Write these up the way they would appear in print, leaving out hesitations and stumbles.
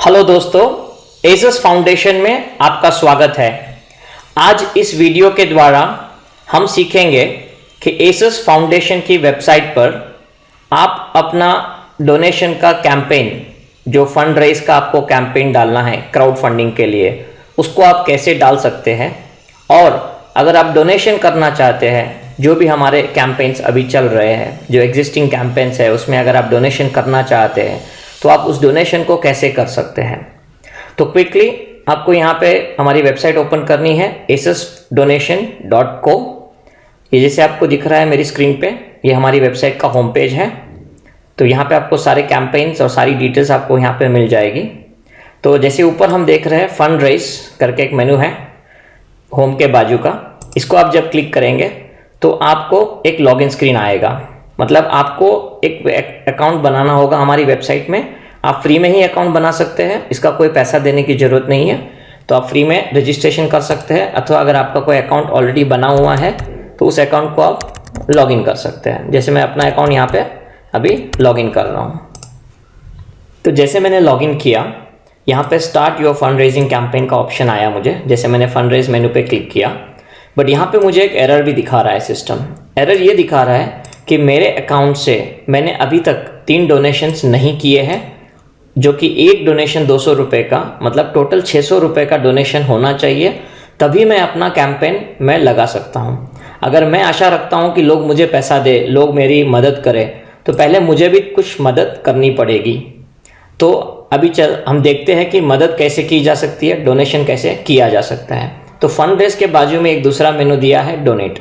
Hello दोस्तों, Asus foundation में आपका स्वागत है। आज इस वीडियो के द्वारा हम सीखेंगे कि एसस फाउंडेशन की वेबसाइट पर आप अपना डोनेशन का कैंपेन, जो फंड रेज का आपको कैंपेन डालना है क्राउड फंडिंग के लिए, उसको आप कैसे डाल सकते हैं। और अगर आप डोनेशन करना चाहते हैं, जो भी हमारे कैंपेन्स अभी चल रहे हैं, जो एग्जिस्टिंग कैंपेन्स है, उसमें अगर आप डोनेशन करना चाहते हैं तो आप उस डोनेशन को कैसे कर सकते हैं। तो क्विकली आपको यहाँ पे हमारी वेबसाइट ओपन करनी है asasdonation.co। ये जैसे आपको दिख रहा है मेरी स्क्रीन पे, ये हमारी वेबसाइट का होम पेज है। तो यहाँ पे आपको सारे कैंपेन्स और सारी डिटेल्स आपको यहाँ पे मिल जाएगी। तो जैसे ऊपर हम देख रहे हैं फंड रेज करके एक मेनू है होम के बाजू का, इसको आप जब क्लिक करेंगे तो आपको एक लॉगिन स्क्रीन आएगा। मतलब आपको एक अकाउंट बनाना होगा हमारी वेबसाइट में। आप फ्री में ही अकाउंट बना सकते हैं, इसका कोई पैसा देने की ज़रूरत नहीं है। तो आप फ्री में रजिस्ट्रेशन कर सकते हैं, अथवा अगर आपका कोई अकाउंट ऑलरेडी बना हुआ है तो उस अकाउंट को आप लॉगिन कर सकते हैं। जैसे मैं अपना अकाउंट यहाँ पे अभी लॉगिन कर रहा हूँ। तो जैसे मैंने लॉगिन किया, यहाँ पे start your fund raising campaign का ऑप्शन आया मुझे। जैसे मैंने फंड रेज मेनू पे क्लिक किया, बट यहाँ पे मुझे एक एरर भी दिखा रहा है। सिस्टम एरर ये दिखा रहा है कि मेरे अकाउंट से मैंने अभी तक 3 डोनेशंस नहीं किए हैं, जो कि एक डोनेशन 200 रुपये का, मतलब टोटल 600 रुपये का डोनेशन होना चाहिए, तभी मैं अपना कैंपेन में लगा सकता हूँ। अगर मैं आशा रखता हूँ कि लोग मुझे पैसा दे, लोग मेरी मदद करें, तो पहले मुझे भी कुछ मदद करनी पड़ेगी। तो अभी हम देखते हैं कि मदद कैसे की जा सकती है, डोनेशन कैसे किया जा सकता है। तो फंड रेज के बाजू में एक दूसरा मेनू दिया है डोनेट।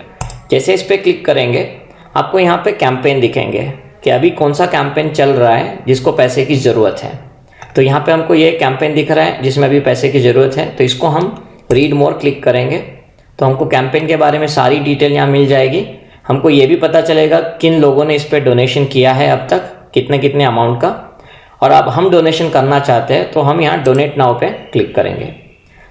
जैसे इस पर क्लिक करेंगे आपको यहाँ पे कैंपेन दिखेंगे कि अभी कौन सा कैंपेन चल रहा है जिसको पैसे की ज़रूरत है। तो यहाँ पे हमको ये कैंपेन दिख रहा है जिसमें अभी पैसे की ज़रूरत है। तो इसको हम रीड मोर क्लिक करेंगे तो हमको कैंपेन के बारे में सारी डिटेल यहाँ मिल जाएगी। हमको ये भी पता चलेगा किन लोगों ने इस पर डोनेशन किया है अब तक, कितने कितने अमाउंट का। और अब हम डोनेशन करना चाहते हैं तो हम यहाँ डोनेट नाउ पे क्लिक करेंगे।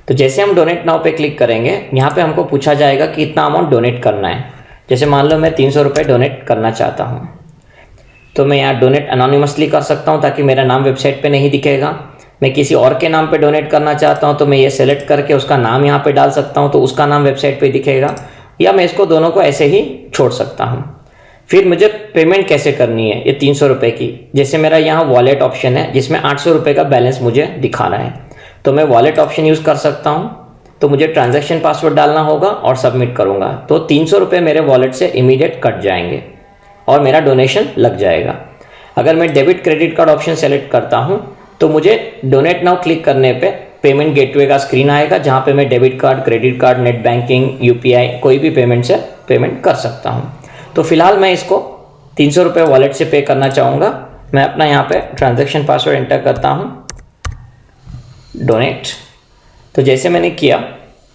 तो जैसे हम डोनेट नाउ पे क्लिक करेंगे, यहाँ पे हमको पूछा जाएगा कि इतना अमाउंट डोनेट करना है। जैसे मान लो मैं 300 रुपये डोनेट करना चाहता हूँ, तो मैं यहाँ डोनेट अनोनिमसली कर सकता हूँ ताकि मेरा नाम वेबसाइट पे नहीं दिखेगा। मैं किसी और के नाम पे डोनेट करना चाहता हूँ तो मैं ये सेलेक्ट करके उसका नाम यहाँ पे डाल सकता हूँ, तो उसका नाम वेबसाइट पे दिखेगा। या मैं इसको दोनों को ऐसे ही छोड़ सकता हूँ। फिर मुझे पेमेंट कैसे करनी है ये 300 रुपये की। जैसे मेरा यहाँ वॉलेट ऑप्शन है जिसमें 800 रुपये का बैलेंस मुझे दिखाना है, तो मैं वॉलेट ऑप्शन यूज़ कर सकता हूँ। तो मुझे ट्रांजैक्शन पासवर्ड डालना होगा और सबमिट करूँगा, तो 300 रुपये मेरे वॉलेट से इमीडिएट कट जाएंगे और मेरा डोनेशन लग जाएगा। अगर मैं debit credit card option select करता हूँ तो मुझे डोनेट नाउ क्लिक करने पे पेमेंट गेटवे का स्क्रीन आएगा, जहाँ पे मैं debit card, credit card, net banking, UPI कोई भी पेमेंट से पेमेंट कर सकता हूँ। तो फिलहाल मैं इसको 300 रुपये वॉलेट से पे करना चाहूँगा। मैं अपना यहाँ पे ट्रांजैक्शन पासवर्ड एंटर करता हूँ, डोनेट। तो जैसे मैंने किया,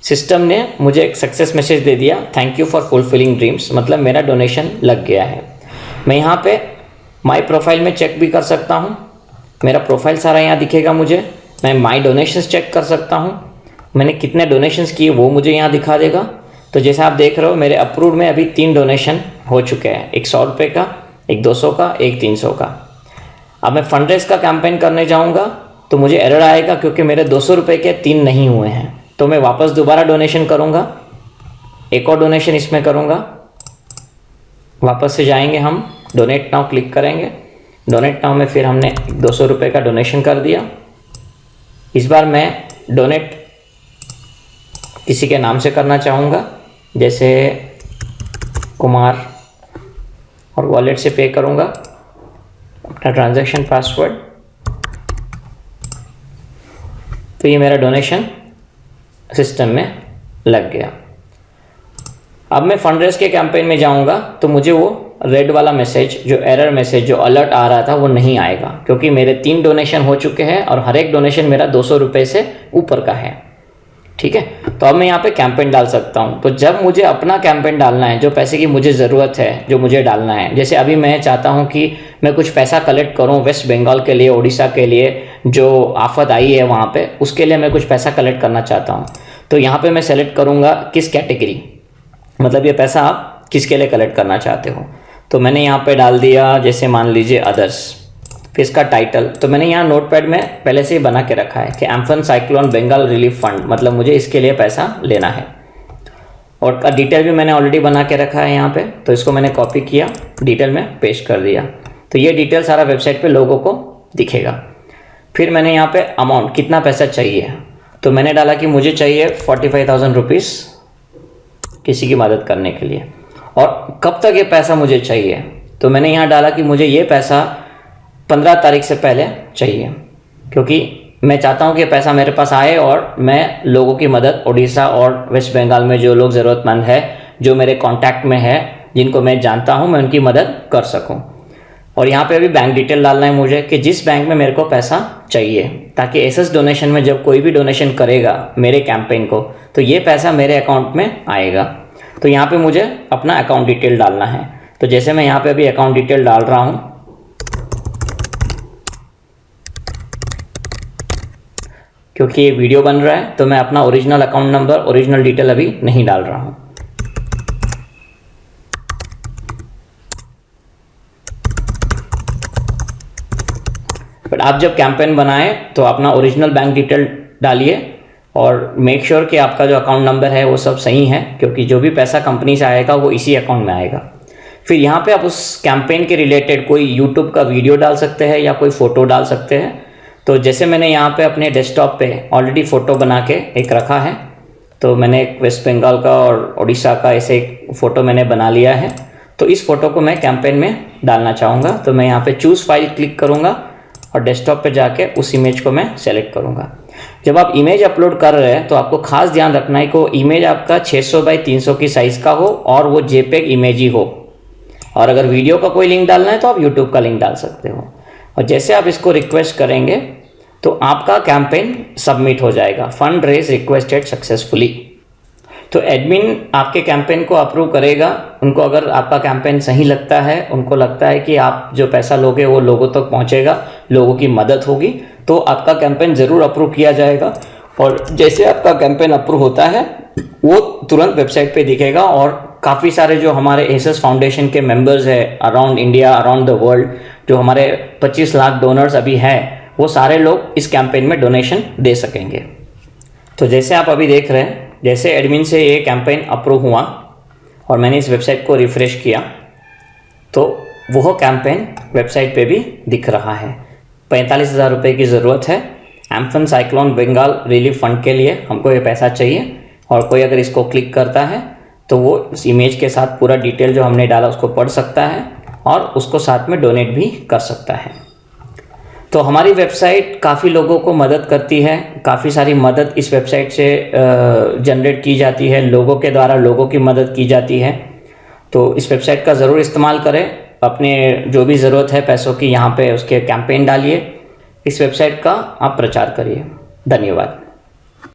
सिस्टम ने मुझे एक सक्सेस मैसेज दे दिया, thank you for fulfilling dreams, मतलब मेरा डोनेशन लग गया है। मैं यहाँ पे माई प्रोफाइल में चेक भी कर सकता हूँ, मेरा प्रोफाइल सारा यहाँ दिखेगा मुझे। मैं माई डोनेशंस चेक कर सकता हूँ, मैंने कितने डोनेशंस किए वो मुझे यहाँ दिखा देगा। तो जैसे आप देख रहे हो मेरे अप्रूव्ड में अभी 3 डोनेशन हो चुके हैं, एक 100 रुपये का, एक 200 का, एक 300 का। अब मैं फंड रेज का कैंपेन करने जाऊँगा तो मुझे एरर आएगा क्योंकि मेरे 200 रुपये के 3 नहीं हुए हैं। तो मैं वापस दोबारा डोनेशन करूँगा, एक और डोनेशन इसमें करूँगा। वापस से जाएंगे हम, डोनेट नाउ क्लिक करेंगे। डोनेट नाउ में फिर हमने 200 रुपये का डोनेशन कर दिया। इस बार मैं डोनेट किसी के नाम से करना चाहूँगा, जैसे कुमार, और वॉलेट से पे करूँगा अपना ट्रांजैक्शन पासवर्ड। तो ये मेरा डोनेशन सिस्टम में लग गया। अब मैं फंड रेज के कैंपेन में जाऊंगा तो मुझे वो रेड वाला मैसेज, जो एरर मैसेज, जो अलर्ट आ रहा था, वो नहीं आएगा क्योंकि मेरे 3 डोनेशन हो चुके हैं और हर एक डोनेशन मेरा 200 रुपये से ऊपर का है। ठीक है, तो अब मैं यहाँ पे कैंपेन डाल सकता हूँ। तो जब मुझे अपना कैंपेन डालना है, जो पैसे की मुझे ज़रूरत है, जो मुझे डालना है, जैसे अभी मैं चाहता हूँ कि मैं कुछ पैसा कलेक्ट करूँ वेस्ट बंगाल के लिए, उड़ीसा के लिए, जो आफत आई है वहाँ पे, उसके लिए मैं कुछ पैसा कलेक्ट करना चाहता हूँ। तो यहाँ पे मैं सेलेक्ट करूँगा किस कैटेगरी, मतलब ये पैसा आप किसके लिए कलेक्ट करना चाहते हो। तो मैंने यहाँ पे डाल दिया, जैसे मान लीजिए अदर्स। फिर इसका टाइटल, तो मैंने यहाँ नोटपैड में पहले से ही बना के रखा है कि Amphan cyclone Bengal relief fund, मतलब मुझे इसके लिए पैसा लेना है। और का डिटेल भी मैंने ऑलरेडी बना के रखा है यहाँ पे, तो इसको मैंने कॉपी किया, डिटेल में पेस्ट कर दिया। तो ये डिटेल सारा वेबसाइट पे लोगों को दिखेगा। फिर मैंने यहाँ पे अमाउंट कितना पैसा चाहिए, तो मैंने डाला कि मुझे चाहिए 45,000 रुपीज़ किसी की मदद करने के लिए। और कब तक ये पैसा मुझे चाहिए, तो मैंने यहाँ डाला कि मुझे ये पैसा 15 तारीख से पहले चाहिए, क्योंकि मैं चाहता हूँ कि पैसा मेरे पास आए और मैं लोगों की मदद उड़ीसा और वेस्ट बंगाल में जो लोग ज़रूरतमंद है, जो मेरे कांटेक्ट में है, जिनको मैं जानता हूँ, मैं उनकी मदद कर सकूँ। और यहाँ पे अभी बैंक डिटेल डालना है मुझे कि जिस बैंक में मेरे को पैसा चाहिए, ताकि एसएस डोनेशन में जब कोई भी डोनेशन करेगा मेरे कैंपेन को, तो ये पैसा मेरे अकाउंट में आएगा। तो यहाँ पे मुझे अपना अकाउंट डिटेल डालना है। तो जैसे मैं यहाँ पे अभी अकाउंट डिटेल डाल रहा हूँ, क्योंकि ये वीडियो बन रहा है तो मैं अपना original account number, original detail अभी नहीं डाल रहा हूँ। बट आप जब कैंपेन बनाएं तो अपना ओरिजिनल बैंक डिटेल डालिए और मेक श्योर कि आपका जो अकाउंट नंबर है वो सब सही है, क्योंकि जो भी पैसा कंपनी से आएगा वो इसी अकाउंट में आएगा। फिर यहाँ पे आप उस कैंपेन के रिलेटेड कोई यूट्यूब का वीडियो डाल सकते हैं या कोई फ़ोटो डाल सकते हैं। तो जैसे मैंने यहाँ पे अपने डेस्कटॉप पे ऑलरेडी फ़ोटो बना के एक रखा है, तो मैंने एक वेस्ट बंगाल का और उड़ीसा का ऐसे एक फ़ोटो मैंने बना लिया है। तो इस फ़ोटो को मैं कैंपेन में डालना चाहूँगा, तो मैं यहाँ पे चूज़ फाइल क्लिक करूँगा और डेस्कटॉप पे जाके उस इमेज को मैं सेलेक्ट करूँगा। जब आप इमेज अपलोड कर रहे हैं तो आपको खास ध्यान रखना है कि इमेज आपका 600 बाई 300 की साइज़ का हो और वो जेपेग इमेज ही हो। और अगर वीडियो का कोई लिंक डालना है तो आप यूट्यूब का लिंक डाल सकते हो। और जैसे आप इसको रिक्वेस्ट करेंगे तो आपका कैंपेन सबमिट हो जाएगा, फंड रेज रिक्वेस्टेड सक्सेसफुली। तो एडमिन आपके कैंपेन को अप्रूव करेगा। उनको अगर आपका कैंपेन सही लगता है, उनको लगता है कि आप जो पैसा लोगे वो लोगों तक पहुंचेगा, लोगों की मदद होगी, तो आपका कैंपेन ज़रूर अप्रूव किया जाएगा। और जैसे आपका कैंपेन अप्रूव होता है वो तुरंत वेबसाइट पे दिखेगा। और काफ़ी सारे जो हमारे एसएस फाउंडेशन के मेंबर्स हैं around India, around the world, जो हमारे 25 लाख डोनर्स अभी हैं, वो सारे लोग इस कैंपेन में डोनेशन दे सकेंगे। तो जैसे आप अभी देख रहे हैं, जैसे एडमिन से ये कैंपेन अप्रूव हुआ और मैंने इस वेबसाइट को रिफ़्रेश किया तो वह कैंपेन वेबसाइट पे भी दिख रहा है। 45,000 रुपये की ज़रूरत है Amphan cyclone Bengal relief fund के लिए, हमको ये पैसा चाहिए। और कोई अगर इसको क्लिक करता है तो वो इस इमेज के साथ पूरा डिटेल जो हमने डाला उसको पढ़ सकता है और उसको साथ में डोनेट भी कर सकता है। तो हमारी वेबसाइट काफ़ी लोगों को मदद करती है, काफ़ी सारी मदद इस वेबसाइट से जनरेट की जाती है, लोगों के द्वारा लोगों की मदद की जाती है। तो इस वेबसाइट का ज़रूर इस्तेमाल करें, अपने जो भी ज़रूरत है पैसों की यहाँ पे उसके कैंपेन डालिए, इस वेबसाइट का आप प्रचार करिए। धन्यवाद।